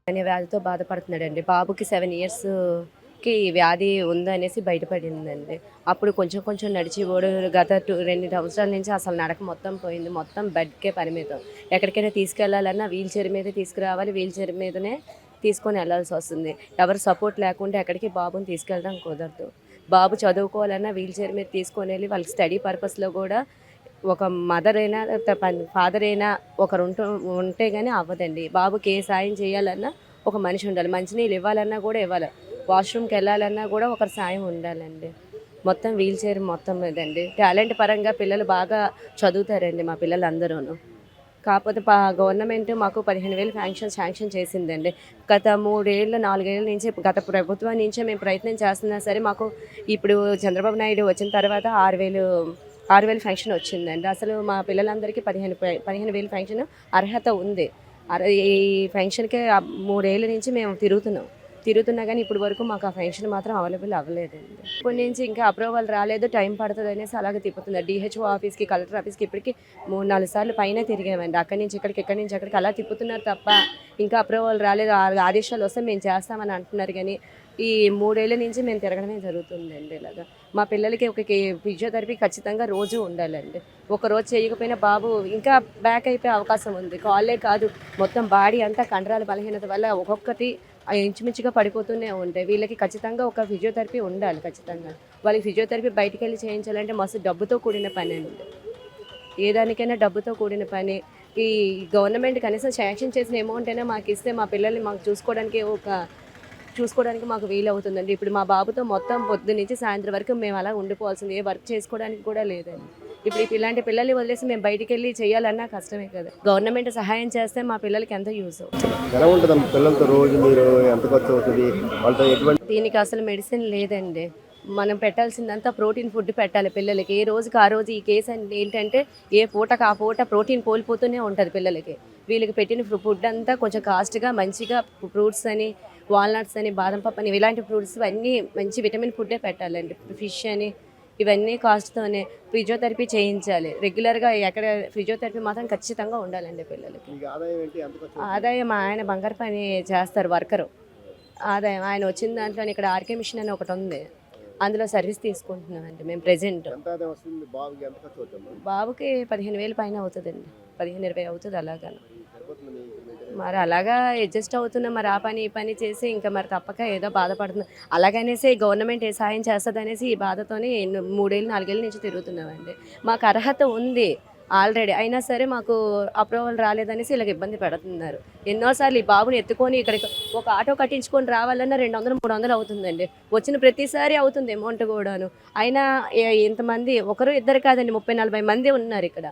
అనే వ్యాధితో బాధపడుతున్నాడండి. బాబుకి 7 ఇయర్స్‌కి ఈ వ్యాధి ఉందనేసి బయటపడిందండి. అప్పుడు కొంచెం కొంచెం నడిచేవాడు. గత 2 సంవత్సరాల నుంచి అసలు నడక మొత్తం పోయింది. మొత్తం బెడ్‌కే పరిమితం. ఎక్కడికైనా తీసుకెళ్లాలన్నా వీల్ చైర్ మీదే తీసుకురావాలి. వీల్ చైర్ మీదనే తీసుకొని వెళ్లాల్సొస్తుంది. ఎవరు సపోర్ట్ లేకుండా ఎక్కడికి బాబుని తీసుకెళ్ళడం కుదరదు. బాబు చదువుకోవాలన్నా వీల్ చైర్ మీద తీసుకొనెళ్ళి వాళ్ళకి స్టడీ పర్పస్‌లో గూడా ఒక మదర్ అయినా ఫాదర్ అయినా ఉంటే గానీ అవ్వదండి. బాబుకి ఏ సాయం చేయాలన్నా ఒక మనిషి ఉండాలి. మంచినీళ్ళు ఇవ్వాలన్నా కూడా ఇవ్వాలి. వాష్‌రూమ్‌కి వెళ్ళాలన్నా కూడా ఒకరి సాయం ఉండాలండి. మొత్తం వీల్ చైర్ మొత్తం మీదండి. టాలెంట్ పరంగా పిల్లలు బాగా చదువుతారండి మా పిల్లలందరూను. కాకపోతే గవర్నమెంట్ మాకు 15,000 శాంక్షన్ చేసిందండి. గత 3 ఏళ్ళు, 4 ఏళ్ల నుంచి గత ప్రభుత్వం నుంచే మేము ప్రయత్నం చేస్తున్నా సరే మాకు ఇప్పుడు చంద్రబాబు నాయుడు వచ్చిన తర్వాత 6,000 ఫంక్షన్ వచ్చిందండి. అసలు మా పిల్లలందరికీ 15,000 ఫంక్షన్ అర్హత ఉంది. ఈ ఫంక్షన్‌కే 3 ఏళ్ల నుంచి మేము తిరుగుతున్నా కానీ ఇప్పటి వరకు మాకు ఆ ఫంక్షన్ మాత్రం అవైలబుల్ అవ్వలేదండి. ఇప్పటి నుంచి ఇంకా అప్రూవల్ రాలేదు, టైం పడుతుంది అనేసి అలాగే తిప్పుతున్నారు. DHO ఆఫీస్‌కి, కలెక్టర్ ఆఫీస్‌కి ఇప్పటికి 3, 4 సార్లు పైనే తిరిగామండి. అక్కడి నుంచి ఇక్కడికి, ఇక్కడి నుంచి అక్కడికి అలా తిప్పుతున్నారు తప్ప ఇంకా అప్రూవల్ రాలేదు. ఆదేశాలు వస్తే మేము చేస్తామని అంటున్నారు కానీ ఈ 3 ఏళ్ల నుంచి మేము తిరగడమే జరుగుతుందండి ఇలాగా. మా పిల్లలకి ఒక ఫిజియోథెరపీ ఖచ్చితంగా రోజు ఉండాలండి. ఒకరోజు చేయకపోయినా బాబు ఇంకా బ్యాక్ అయిపోయే అవకాశం ఉంది. కాళ్ళే కాదు మొత్తం బాడీ అంతా కండరాల బలహీనత వల్ల ఒక్కొక్కటి ఇంచుమించుగా పడిపోతూనే ఉంటాయి. వీళ్ళకి ఖచ్చితంగా ఒక ఫిజియోథెరపీ ఉండాలి ఖచ్చితంగా. వాళ్ళకి ఫిజియోథెరపీ బయటికెళ్ళి చేయించాలంటే మస్తు డబ్బుతో కూడిన పనండి. ఏ దానికైనా డబ్బుతో కూడిన పని. ఈ గవర్నమెంట్ కనీసం శాంక్షన్ చేసిన అమౌంట్ అయినా మాకిస్తే మా పిల్లల్ని చూసుకోవడానికి మాకు వీలవుతుందండి. ఇప్పుడు మా బాబుతో మొత్తం పొద్దున్నుంచి సాయంత్రం వరకు మేము అలా ఉండిపోవాల్సింది. ఏ వర్క్ చేసుకోవడానికి కూడా లేదండి. ఇప్పుడు ఇలాంటి పిల్లల్ని వదిలేసి మేము బయటికెళ్ళి చేయాలన్నా కష్టమే కదా! గవర్నమెంట్ సహాయం చేస్తే మా పిల్లలకి ఎంతో యూజ్ అవుతుంది. ఎలా ఉంటదమ్మా పిల్లలతో రోజు మీరు ఎంత ఖర్చవుతది? వాళ్ళతో ఎటువంటి దీనికి అసలు మెడిసిన్ లేదండి. మనం పెట్టాల్సిందంతా ప్రోటీన్ ఫుడ్ పెట్టాలి పిల్లలకి. ఏ రోజుకి ఆ రోజు ఈ కేస్ ఏంటంటే ఏ పూటకి ఆ పూట ప్రోటీన్ కోల్పోతూనే ఉంటది పిల్లలకి. వీళ్ళకి పెట్టిన ఫుడ్ అంతా కొంచెం కాస్ట్‌గా మంచిగా ఫ్రూట్స్ అని, వాల్‌నట్స్ అని, బాదం పప్పు అని ఇలాంటి ఫ్రూట్స్ అన్నీ మంచి విటమిన్ ఫుడ్డే పెట్టాలండి. ఫిష్ అని ఇవన్నీ కాస్ట్‌తోనే ఫిజియోథెరపీ చేయించాలి. రెగ్యులర్‌గా ఫిజియోథెరపీ మాత్రం ఖచ్చితంగా ఉండాలండి పిల్లలకి. మీకు ఆదాయం ఏంటి? ఎంత ఖర్చవుతుంది? ఆదాయం మా ఆయన బంగారు పని చేస్తారు వర్కరు. ఆదాయం ఆయన వచ్చిన దాంట్లోనే ఇక్కడ ఆర్‌కే మిషన్ అని ఒకటుంది. అందులో సర్వీస్ తీసుకుంటున్నామండి మేము ప్రెజెంట్. ఎంత ఆదాయం వస్తుంది? బాబుకి ఎంత ఖర్చవుద్దమ్మా? బాబుకి 15,000 పైన అవుతదండి. 15, 20 అవుతది అలాగని. సరిపోతుందా మీకు మెయింటెనెన్స్? మరి అలాగా అడ్జస్ట్ అవుతున్నాం. మరి ఆ పని, ఈ పని చేసి ఇంకా మరి తప్పక ఏదో బాధపడుతున్నాం. అలాగనేసి గవర్నమెంట్ ఏ సహాయం చేస్తదనేసి ఈ బాధతోని 3 ఏళ్ళు, 4 ఏళ్ల నుంచి తిరుగుతున్నామండి. మాకు అర్హత ఉంది ఆల్రెడీ. అయినా సరే మాకు అప్రూవల్ రాలేదనేసి ఇలాగ ఇబ్బంది పెడుతున్నారు. ఎన్నో సార్లు ఈ బాబుని ఎత్తుకొని ఇక్కడికి ఒక ఆటో కట్టించుకొని రావాలన్నా 200, 300 అవుతుందండి. వచ్చిన ప్రతిసారి అవుతుంది అమౌంట్ గూడాను. అయినా ఇంతమంది ఒకరు, ఇద్దరు కాదండి 30, 40 మంది ఉన్నారిక్కడ.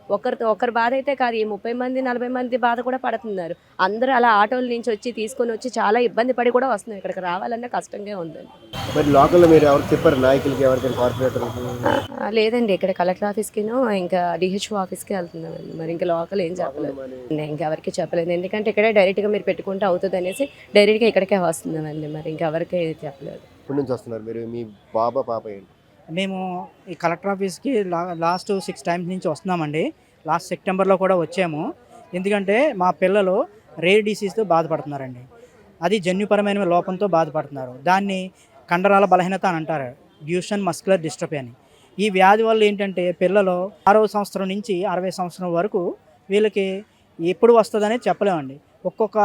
ఒకరి బాధ అయితే కాదు. ఈ 30 మంది, 40 మంది బాధ కూడా పడుతున్నారు. అందరూ అలా ఆటోల నుంచి వచ్చి, తీసుకొనొచ్చి చాలా ఇబ్బంది పడి కూడా వస్తున్నారు. ఇక్కడికి రావాలన్నా కష్టంగా ఉందండి. మరి లోకల్‌లో మీరు ఎవరికి చెప్పారా? నాయకులకి ఎవరికైనా కార్పొరేటర్‌లకి? లేదండి. ఇక్కడ కలెక్టర్ ఆఫీస్‌కిను, ఇంకా DHO ఆఫీస్‌కి వెళ్తున్నామండి. మరి ఇంకా లోకల్ ఏం చెప్పలేదు. లోకల్ నేను ఇంకెవరికీ చెప్పలేదు. ఎందుకంటే ఇక్కడే డైరెక్ట్‌గా మీరు పెట్టుకుంటే అవుతదనేసి డైరెక్ట్‌గా ఇక్కడికే వస్తున్నామండి. మరి ఇంకెవరికీ చెప్పలేదు. ఎప్పటి నుంచి వస్తున్నారు మీరు? మీ పాప ఏంటి? మేము ఈ కలెక్టర్ ఆఫీస్‌కి లాస్ట్ 6 టైమ్స్ నుంచి వస్తున్నామండి. లాస్ట్ సెప్టెంబర్‌లో కూడా వచ్చాము. ఎందుకంటే మా పిల్లలు రేర్ డిసీజ్‌తో బాధపడుతున్నారండి. అది జన్యుపరమైన లోపంతో బాధపడుతున్నారు. దాన్ని కండరాల బలహీనత అని అంటారు. డ్యూషెన్ మస్కులర్ డిస్ట్రోఫీ అని. ఈ వ్యాధి వల్ల ఏంటంటే పిల్లలు 6వ సంవత్సరం నుంచి 60 సంవత్సరం వరకు వీళ్ళకి ఎప్పుడు వస్తదనేది చెప్పలేమండి. ఒక్కొక్క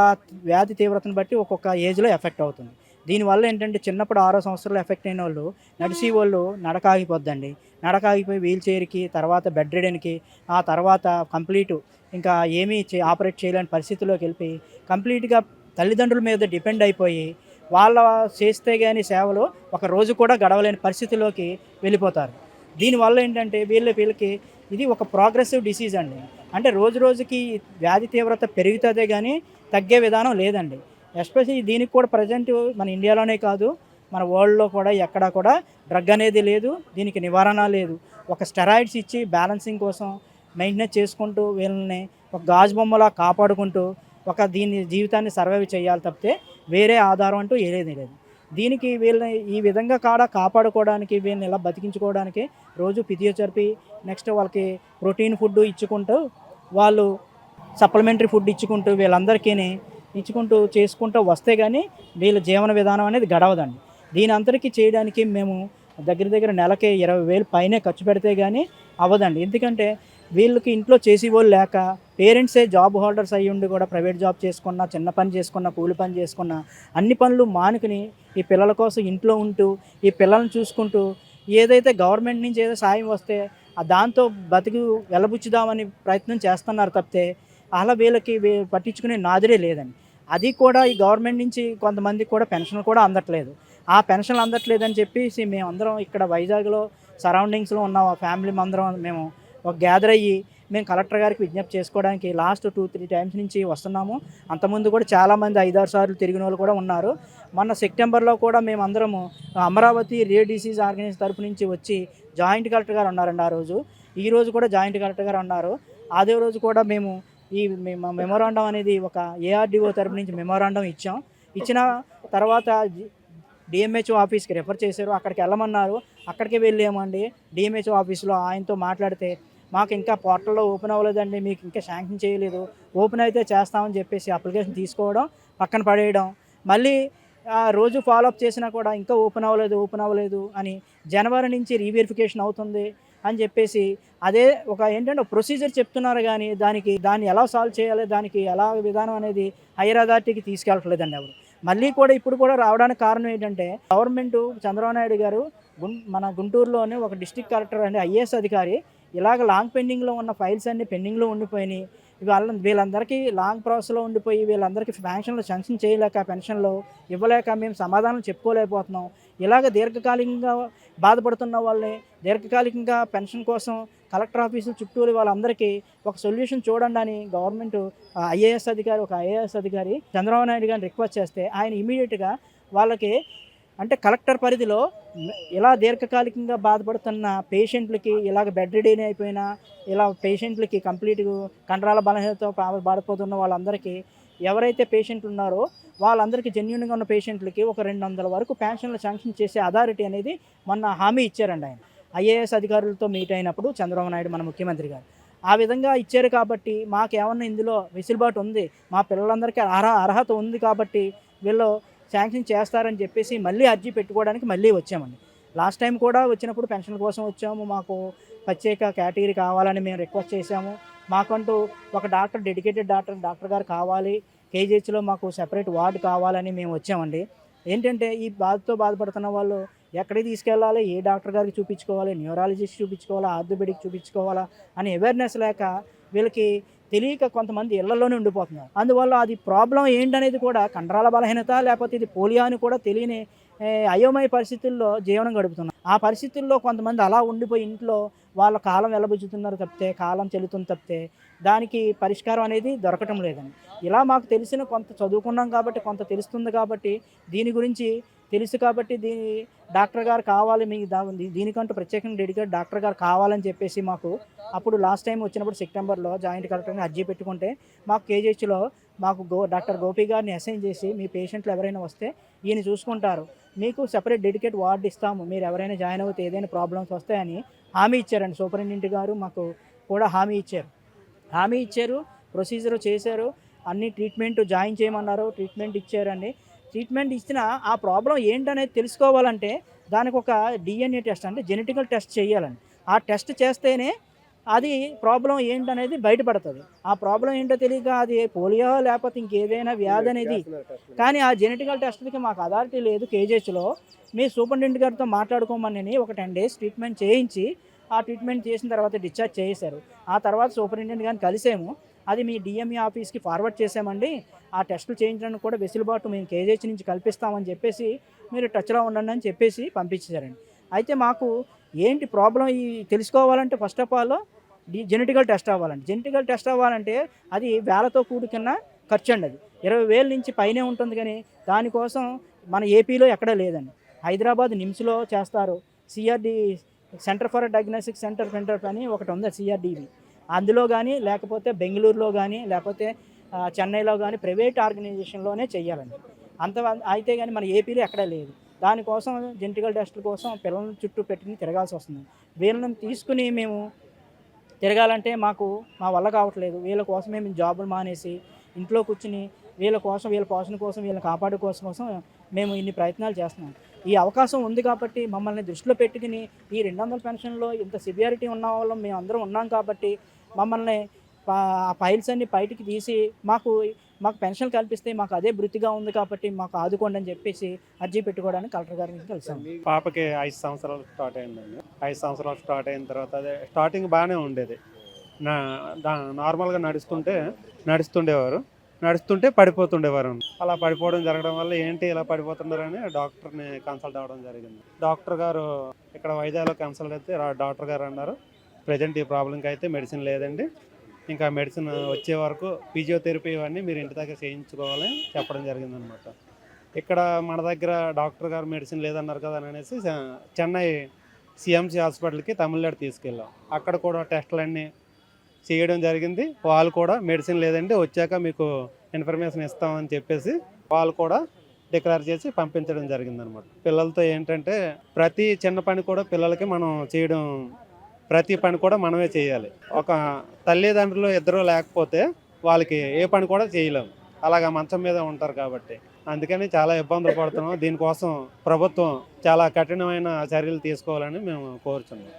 వ్యాధి తీవ్రతను బట్టి ఒక్కొక్క ఏజ్‌లో ఎఫెక్ట్ అవుతుంది. దీనివల్ల ఏంటంటే చిన్నప్పుడు 6 సంవత్సరాలు ఎఫెక్ట్ అయిన వాళ్ళు నడిచేవాళ్ళు నడక ఆగిపోద్దండి. నడక ఆగిపోయి వీల్ చైర్‌కి, తర్వాత బెడ్ రిడెన్‌కి, ఆ తర్వాత కంప్లీటు ఇంకా ఏమీ ఆపరేట్ చేయలేని పరిస్థితిలోకి వెళ్ళిపోయి కంప్లీట్‌గా తల్లిదండ్రుల మీద డిపెండ్ అయిపోయి వాళ్ళ చేస్తే గాని సేవలు ఒక రోజు కూడా గడవలేని పరిస్థితిలోకి వెళ్ళిపోతారు. దీనివల్ల ఏంటంటే వీళ్ళకి ఇది ఒక ప్రోగ్రెసివ్ డిసీజ్ అండి. అంటే రోజు రోజుకి వ్యాధి తీవ్రత పెరుగుతదే గానీ తగ్గే విధానం లేదండి. ఎస్పెషల్లీ దీనికి కూడా ప్రెజెంట్ మన ఇండియాలోనే కాదు, మన వరల్డ్‌లో కూడా ఎక్కడా కూడా డ్రగ్ అనేది లేదు. దీనికి నివారణ లేదు. ఒక స్టెరాయిడ్స్ ఇచ్చి బ్యాలెన్సింగ్ కోసం మెయింటెనెన్స్ చేసుకుంటూ వీళ్ళని ఒక గాజు బొమ్మలా కాపాడుకుంటూ దీని జీవితాన్ని సర్వైవ్ చేయాలి తప్పితే వేరే ఆధారం అంటూ ఏది లేదు. దీనికి వీళ్ళని ఈ విధంగా కాపాడుకోవడానికి వీళ్ళని ఇలా బతికించుకోవడానికి రోజు ఫిజియోథెరపీ, నెక్స్ట్ వాళ్ళకి ప్రోటీన్ ఫుడ్ ఇచ్చుకుంటూ వాళ్ళు సప్లిమెంటరీ ఫుడ్ ఇచ్చుకుంటూ వీళ్ళందరికీ ఇచ్చుకుంటూ చేసుకుంటూ వస్తే కానీ వీళ్ళ జీవన విధానం అనేది గడవదండి. దీని అంతటికీ చేయడానికి మేము దగ్గర దగ్గర నెలకి 20,000 పైనే ఖర్చు పెడితే కానీ అవ్వదండి. ఎందుకంటే వీళ్ళకి ఇంట్లో చేసేవాళ్ళు లేక పేరెంట్సే జాబ్ హోల్డర్స్ అయ్యి ఉండి కూడా ప్రైవేట్ జాబ్ చేసుకున్నా, చిన్న పని చేసుకున్నా, కూలి పని చేసుకున్నా అన్ని పనులు మానుకుని ఈ పిల్లల కోసం ఇంట్లో ఉంటూ ఈ పిల్లల్ని చూసుకుంటూ ఏదైతే గవర్నమెంట్ నుంచి ఏదో సాయం వస్తే దాంతో బతికి వెలబుచ్చుదామని ప్రయత్నం చేస్తున్నారు తప్పితే అలా వీళ్ళకి పట్టించుకునే నాదుడే లేదండి. అది కూడా ఈ గవర్నమెంట్ నుంచి కొంతమందికి కూడా పెన్షన్ కూడా అందట్లేదు. ఆ పెన్షన్లు అందట్లేదని చెప్పేసి మేమందరం ఇక్కడ వైజాగ్లో సరౌండింగ్స్లో ఉన్న ఫ్యామిలీ అందరం మేము ఒక గ్యాదర్ అయ్యి మేము కలెక్టర్ గారికి విజ్ఞప్తి చేసుకోవడానికి లాస్ట్ 2-3 టైమ్స్ నుంచి వస్తున్నాము. అంతకుముందు కూడా చాలామంది 5-6 సార్లు తిరిగిన వాళ్ళు కూడా ఉన్నారు. మొన్న సెప్టెంబర్లో కూడా మేమందరము అమరావతి రేర్ డిసీజ్ ఆర్గనైజేషన్ తరపు నుంచి వచ్చి జాయింట్ కలెక్టర్ గారు ఉన్నారండి ఆ రోజు. ఈరోజు కూడా జాయింట్ కలెక్టర్ గారు ఉన్నారు. అదే రోజు కూడా మేము ఈ మెమోరాండం అనేది ఒక ఏఆర్డీఓ తరపు నుంచి మెమోరాండం ఇచ్చాం. ఇచ్చిన తర్వాత డిఎంహెచ్ఓ ఆఫీస్కి రెఫర్ చేశారు. అక్కడికి వెళ్ళమన్నారు. అక్కడికి వెళ్ళామండి. డిఎంహెచ్ఓ ఆఫీస్లో ఆయనతో మాట్లాడితే మాకు ఇంకా పోర్టల్లో ఓపెన్ అవ్వలేదండి, మీకు ఇంకా శాంక్షన్ చేయలేదు, ఓపెన్ అయితే చేస్తామని చెప్పేసి అప్లికేషన్ తీసుకోవడం పక్కన పడేయడం, మళ్ళీ రోజు ఫాలోఅప్ చేసినా కూడా ఇంకా ఓపెన్ అవ్వలేదు అని జనవరి నుంచి రీవెరిఫికేషన్ అవుతుంది అని చెప్పేసి అదే ఒక ఏంటంటే ప్రొసీజర్ చెప్తున్నారు కానీ దాన్ని ఎలా సాల్వ్ చేయాలి, దానికి ఎలా విధానం అనేది హైయర్ అథారిటీకి తీసుకెళ్ళట్లేదండి ఎవరు. మళ్ళీ కూడా ఇప్పుడు కూడా రావడానికి కారణం ఏంటంటే గవర్నమెంట్ చంద్రబాబు నాయుడు గారు మన గుంటూరులోనే ఒక డిస్ట్రిక్ట్ కలెక్టర్ అండి ఐఏఎస్ అధికారి ఇలాగ లాంగ్ పెండింగ్లో ఉన్న ఫైల్స్ అన్ని పెండింగ్లో ఉండిపోయినాయి. వీళ్ళందరికీ లాంగ్ ప్రాసెస్లో ఉండిపోయి వీళ్ళందరికీ పెన్షన్లు శాంక్షన్ చేయలేక పెన్షన్లు ఇవ్వలేక మేము సమాధానం చెప్పుకోలేకపోతున్నాం. ఇలాగ దీర్ఘకాలికంగా బాధపడుతున్న వాళ్ళని దీర్ఘకాలికంగా పెన్షన్ కోసం కలెక్టర్ ఆఫీసులు చుట్టూరు వాళ్ళందరికీ ఒక సొల్యూషన్ చూడండి అని గవర్నమెంట్ ఒక ఐఏఎస్ అధికారి చంద్రబాబు నాయుడు గారిని రిక్వెస్ట్ చేస్తే ఆయన ఇమీడియట్గా వాళ్ళకి అంటే కలెక్టర్ పరిధిలో ఇలా దీర్ఘకాలికంగా బాధపడుతున్న పేషెంట్లకి ఇలాగ బెడ్ రెడీ అయిపోయినా ఇలా పేషెంట్లకి కంప్లీట్ కండరాల బలహీనతతో బాధపడుతున్న వాళ్ళందరికీ ఎవరైతే పేషెంట్లు ఉన్నారో వాళ్ళందరికీ జెన్యూన్గా ఉన్న పేషెంట్లకి ఒక 200 వరకు పెన్షన్లు శాంక్షన్ చేసే అథారిటీ అనేది మొన్న హామీ ఇచ్చారండి ఆయన ఐఏఎస్ అధికారులతో మీట్ అయినప్పుడు చంద్రబాబు నాయుడు మన ముఖ్యమంత్రి గారు. ఆ విధంగా ఇచ్చారు కాబట్టి మాకేమన్నా ఇందులో వెసులుబాటు ఉంది, మా పిల్లలందరికీ అర్హత ఉంది కాబట్టి వీళ్ళు శాంక్షన్ చేస్తారని చెప్పేసి మళ్ళీ అర్జీ పెట్టుకోవడానికి మళ్ళీ వచ్చామండి. లాస్ట్ టైం కూడా వచ్చినప్పుడు పెన్షన్ల కోసం వచ్చాము. మాకు ప్రత్యేక కేటగిరీ కావాలని మేము రిక్వెస్ట్ చేశాము. మాకంటూ ఒక డెడికేటెడ్ డాక్టర్ గారు కావాలి, కేజీహెచ్లో మాకు సెపరేట్ వార్డు కావాలని మేము వచ్చామండి. ఏంటంటే ఈ బాధపడుతున్న వాళ్ళు ఎక్కడికి తీసుకెళ్ళాలి, ఏ డాక్టర్ గారికి చూపించుకోవాలి, న్యూరాలజిస్ట్ చూపించుకోవాలా, ఆర్థోపెడిక్ చూపించుకోవాలా అని అవేర్నెస్ లేక వీళ్ళకి తెలియక కొంతమంది ఇళ్లలోనే ఉండిపోతున్నారు. అందువల్ల అది ప్రాబ్లం ఏంటనేది కూడా కండరాల బలహీనత లేకపోతే ఇది పోలియో అని కూడా తెలియని అయోమయ పరిస్థితుల్లో జీవనం గడుపుతున్నారు. ఆ పరిస్థితుల్లో కొంతమంది అలా ఉండిపోయి ఇంట్లో వాళ్ళ కాలం వెళ్ళబుచ్చుతున్నారు తప్పితే, కాలం చెల్లుతుంది తప్పితే దానికి పరిష్కారం అనేది దొరకటం లేదండి. ఇలా మాకు తెలిసిన కొంత చదువుకున్నాం కాబట్టి కొంత తెలుస్తుంది కాబట్టి దీని గురించి తెలుసు కాబట్టి డాక్టర్ గారు కావాలి, మీకు దీనికంటూ ప్రత్యేకంగా డెడికేట్ డాక్టర్ గారు కావాలని చెప్పేసి మాకు అప్పుడు లాస్ట్ టైం వచ్చినప్పుడు సెప్టెంబర్లో జాయింట్ కలెక్టర్ని అర్జీ పెట్టుకుంటే మాకు కేజీహెచ్లో మాకు డాక్టర్ గోపి గారిని అసైన్ చేసి మీ పేషెంట్లు ఎవరైనా వస్తే ఈయన చూసుకుంటారు, మీకు సెపరేట్ డెడికేట్ వార్డు ఇస్తాము, మీరు ఎవరైనా జాయిన్ అవుతే ఏదైనా ప్రాబ్లమ్స్ వస్తాయని హామీ ఇచ్చారండి. సూపరింటెండెంట్ గారు మాకు కూడా హామీ ఇచ్చారు, ప్రొసీజర్ చేశారు, అన్ని ట్రీట్మెంట్ జాయిన్ చేయమన్నారు, ట్రీట్మెంట్ ఇచ్చారండి. ట్రీట్మెంట్ ఇచ్చిన ఆ ప్రాబ్లం ఏంటనేది తెలుసుకోవాలంటే దానికి ఒక డిఎన్ఏ టెస్ట్ అంటే జెనెటికల్ టెస్ట్ చేయాలండి. ఆ టెస్ట్ చేస్తేనే అది ప్రాబ్లం ఏంటనేది బయటపడుతుంది. ఆ ప్రాబ్లం ఏంటో తెలియక అది పోలియో లేకపోతే ఇంకేదైనా వ్యాధి అనేది, కానీ ఆ జెనెటికల్ టెస్ట్కి మాకు అథారిటీ లేదు. కేజీహెచ్లో మీ సూపరింటెండెంట్ గారితో మాట్లాడుకోమని ఒక 10 days ట్రీట్మెంట్ చేయించి ఆ ట్రీట్మెంట్ చేసిన తర్వాత డిశ్చార్జ్ చేశారు. ఆ తర్వాత సూపరింటెండెంట్ గారిని కలిసాము, అది మీ డిఎంఈ ఆఫీస్కి ఫార్వర్డ్ చేసామండి, ఆ టెస్టులు చేయించడానికి కూడా వెసులుబాటు మేము కేజీహెచ్ నుంచి కల్పిస్తామని చెప్పేసి మీరు టచ్లో ఉండండి అని చెప్పేసి పంపించారండి. అయితే మాకు ఏంటి ప్రాబ్లం ఈ తెలుసుకోవాలంటే first of all genetical test అవ్వాలండి. జెనెటికల్ టెస్ట్ అవ్వాలంటే అది వేలతో కూడుకున్న ఖర్చు అండి. అది 20,000 నుంచి పైనే ఉంటుంది, కానీ దానికోసం మన ఏపీలో ఎక్కడా లేదండి. హైదరాబాద్ నిమ్స్లో చేస్తారు, CRD centre for diagnostic centre అని ఒకటి ఉంది సిఆర్డివి, అందులో కానీ లేకపోతే బెంగళూరులో కానీ లేకపోతే చెన్నైలో కానీ ప్రైవేట్ ఆర్గనైజేషన్లోనే చేయాలండి. అయితే కానీ మన ఏపీలో ఎక్కడా లేదు. దానికోసం జెనెటికల్ టెస్టుల కోసం పిల్లల చుట్టూ పెట్టుకుని తిరగాల్సి వస్తుంది. వీళ్ళని తీసుకుని మేము తిరగాలంటే మా వల్ల కావట్లేదు. వీళ్ళ కోసమే మేము జాబులు మానేసి ఇంట్లో కూర్చుని వీళ్ళ కోసం, వీళ్ళ పోషణ కోసం, వీళ్ళని కాపాడే కోసం మేము ఇన్ని ప్రయత్నాలు చేస్తున్నాం. ఈ అవకాశం ఉంది కాబట్టి మమ్మల్ని దృష్టిలో పెట్టుకుని ఈ 200 పెన్షన్‌లో ఇంత సివియారిటీ ఉన్న వాళ్ళం మేమందరం ఉన్నాం కాబట్టి మమ్మల్ని ఆ ఫైల్స్ అన్ని బయటికి తీసి మాకు పెన్షన్ కల్పిస్తే మాకు అదే వృత్తిగా ఉంది కాబట్టి మాకు ఆదుకోండి అని చెప్పేసి అర్జీ పెట్టుకోవడానికి కలెక్టర్ గారిని కలిసాం. పాపకి 5 సంవత్సరాలు స్టార్ట్ అయిందండి. 5 సంవత్సరాలు స్టార్ట్ అయిన తర్వాత అదే స్టార్టింగ్ బాగానే ఉండేది. నార్మల్గా నడుస్తుండేవారు. నడుస్తుంటే పడిపోతుండేవారు. అలా పడిపోవడం జరగడం వల్ల ఏంటి ఇలా పడిపోతున్నారని డాక్టర్ని కన్సల్ట్ అవ్వడం జరిగింది. డాక్టర్ గారు ఇక్కడ వైజాగ్లో కన్సల్ట్ అయితే డాక్టర్ గారు అన్నారు, ప్రజెంట్ ఈ ప్రాబ్లంకి అయితే మెడిసిన్ లేదండి, ఇంకా మెడిసిన్ వచ్చే వరకు ఫిజియోథెరపీ ఇవన్నీ మీరు ఇంటి దగ్గర చేయించుకోవాలని చెప్పడం జరిగిందనమాట. ఇక్కడ మన దగ్గర డాక్టర్ గారు మెడిసిన్ లేదన్నారు కదా అని అనేసి చెన్నై సిఎంసి హాస్పిటల్కి తమిళనాడు తీసుకెళ్ళాం. అక్కడ కూడా టెస్టులన్నీ చేయడం జరిగింది. వాళ్ళు కూడా మెడిసిన్ లేదండి, వచ్చాక మీకు ఇన్ఫర్మేషన్ ఇస్తామని చెప్పేసి వాళ్ళు కూడా డిక్లేర్ చేసి పంపించడం జరిగిందనమాట. పిల్లలతో ఏంటంటే ప్రతి చిన్న పని కూడా పిల్లలకి మనం చేయడం, ప్రతి పని కూడా మనమే చేయాలి. ఒక తల్లిదండ్రులు ఇద్దరు లేకపోతే వాళ్ళకి ఏ పని కూడా చేయలేము, అలాగా మంచం మీద ఉంటారు కాబట్టి. అందుకని చాలా ఇబ్బందులు పడుతున్నాం. దీనికోసం ప్రభుత్వం చాలా కఠినమైన చర్యలు తీసుకోవాలని మేము కోరుచున్నాం.